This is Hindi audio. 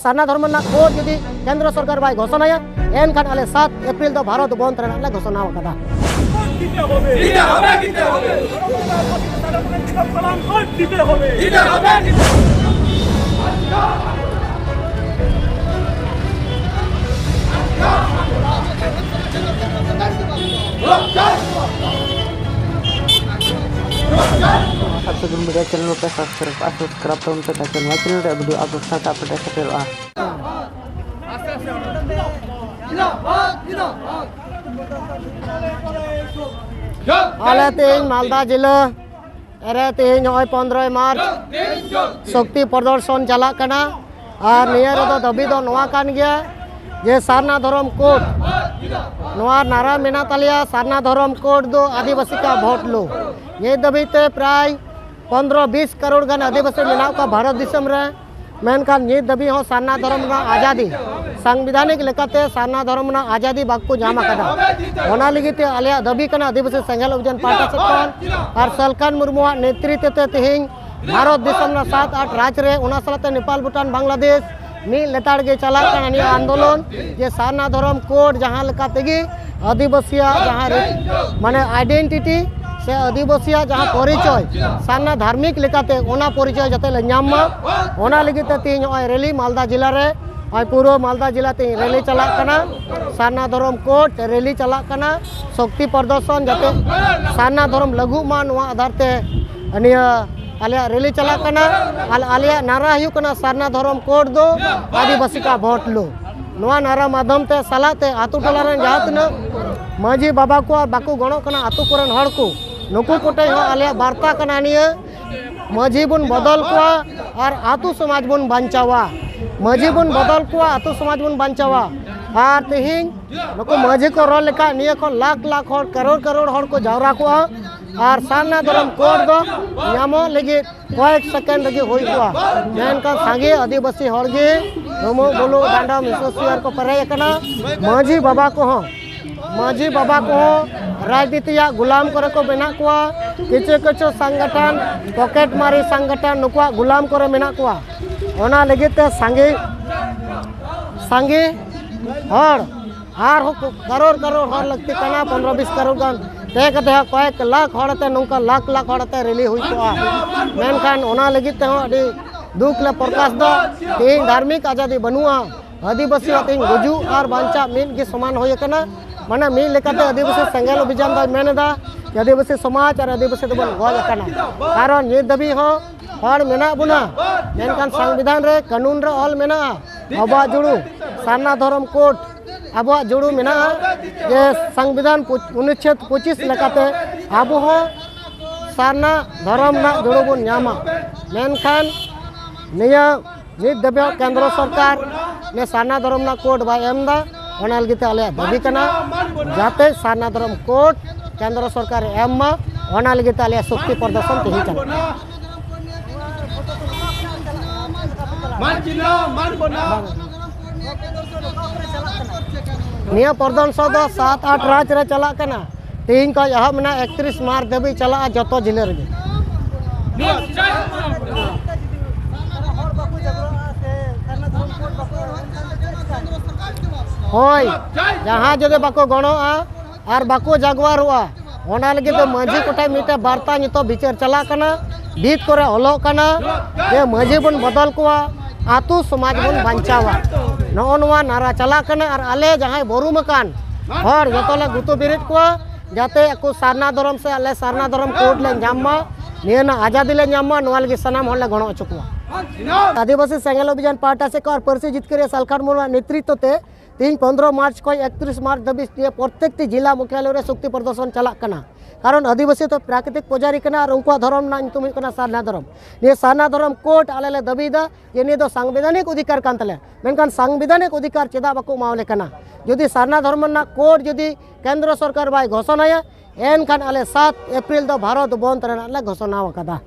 सारना धर्म कोड जुदी केंद्र सरकार बाय घोषणाया एनखान आले 7 एप्रिल दो भारत बंद रेना घोषणा कदा sebelum media channel kita subscribe to untuk channel channel dan video upload serta update terbaru. Ale ting Malda जिला ere ting noy 15 मार्च शक्ति प्रदर्शन चला कना और नियर दो दबी दो नवा कान गया जे सारना धर्म कोड नवा नारा मेना तालिया सारना धर्म कोड दो आदिवासी का वोट लो ये दबी ते प्राय 15-20 करोड़ गन आदिवासी मेनाव का भारत दिसम रे मेनखान ये दबी हो सारना धर्म ना आजादी संविधानिक लेकाते सारना धर्म ना आजादी बाकू जामा कदा ओना लगिते आलिया दबी कना आदिवासी संघल अभियान पार्टी सेक्टर और सलकान मुर्मु नेतृत्व ते तेहिं भारत दिसम ना 7-8 राज्य रे ओना सलाते नेपाल भूटान बांग्लादेश मी लेताड़ के चला कना आंदोलन ये सारना धर्म कोड जहां लेकातेगी आदिवासिया जहां माने आइडेंटिटी से आदिवासिया जहां परिचय सारना धार्मिक लेकाते ओना परिचय जते ले ᱧᱟᱢ ओना लगिते तीन रैली मालदा जिला रे पूरा मालदा जिला तीन रैली चला कना सारना धर्म कोड रैली चला कना शक्ति प्रदर्शन जते सारना धर्म लघु मा नवा आधार ते अनिया आलिया रैली चला कना आलिया नारा हयु कना सारना धर्म कोड दो आदिवासी का वोट लो नवा नारा माध्यम ते सलाते आतु टोला रे जहातना माजी बाबा को और बाकू गणो कना आतु कोरन हड़ को नुकु कोटे हो आलिया वार्ता कना निया माजी बुन बदल को और आतु समाज बुन बांचावा माजी बुन बदल को आतु समाज बुन बांचावा और तेहिं नुकु माजी को रोल लेका निया को लाख हड़ करोड़ हड़ को जावरा को और सारना धर्म कोड दो ᱧᱟᱢᱚ लगी कয়েक सेकेंड लगी हुई को मेनका सांगे आदिवासी हड़ गे नमो बोलो डांडा मिसोसियर को परे कना माजी बाबा को राजनीति गुलाम करे को बेना को किछु संगठन पॉकेट मारी संगठन नुकुआ गुलाम करे मेना को ओना लगी ते सांगे हड़ आर करोड़ हड़ लगती कना 15-20 करोड़ गन ते कते कয়েक लाख हड़ते नौका लाख हड़ते रैली हुई को मेनखान ओना लगी ते अडी दुख ले प्रकाश दो तीन धार्मिक आजादी बनुआ आदिवासी तीन गुजू और बांचा मीन के समान होय कना माने मी लेकाते आदिवासी संघल अभियान दा मेनदा आदिवासी समाज और आदिवासी दबन गज कना कारण ये दबी हो हड़ मेना बुना मेनखान संविधान रे कानून रे ऑल मेना अबा जुड़ू सारना धर्म कोड अब जुड़ू मेना जे संविधान अनुच्छेद 25 लेकाते अब हो सारना धर्म ना जुड़ू बन ᱧᱟᱢᱟ मेनखान निया नित दबे केंद्र सरकार ने सारना धर्म ना कोड बाय एमदा ओना लगिते आले दबी कना जाते सारना धर्म कोड केंद्र सरकार एम ओना लगिते आले शक्ति प्रदर्शन तेहि चला निया प्रदर्शन दो 7-8 राज्य रे चला कना तीन का यह मना 31 मार्च दबी चला जतो जिले रे होय जहां जदे बाको गणोआ और बाको जागवारोआ ओना लगे तो मांझी कोटाय मिटे वार्ता नितो विचार चला कना बीत करे हलो कना जे मांझी बन बदल कोआ आतु समाज बन बांचावा नोनवा नारा चला कना और आले जहां बोरू मकान और जतोले गुतु बिरिट कोआ जाते को सारना धर्म से आले सारना धर्म कोड ले ᱧᱟᱢᱟ नियना आजादी ले ᱧᱟᱢᱟ नोवा लगे सनाम हले गणो अचुकवा आदिवासी संघल अभियान पार्टी से और परसी जितकर सलखान मुर्मु नेतृत्व ते 15 मार्च को 31 मार्च दबिस प्रत्येक जिला मुख्यालय रे शक्ति प्रदर्शन चला कना कारण आदिवासी तो प्राकृतिक पुजारी कना और उनका धर्म ना तुम कना सारना धर्म ये सारना धर्म कोट आले दबीदा ये नि दो संवैधानिक अधिकार कान तले मेनखान संवैधानिक अधिकार चेदा बाको मावले कना यदि सारना धर्म ना कोड यदि केंद्र सरकार बाय घोषणाया एनखान आले 7 एप्रिल दो भारत बंद रेना घोषणा कदा।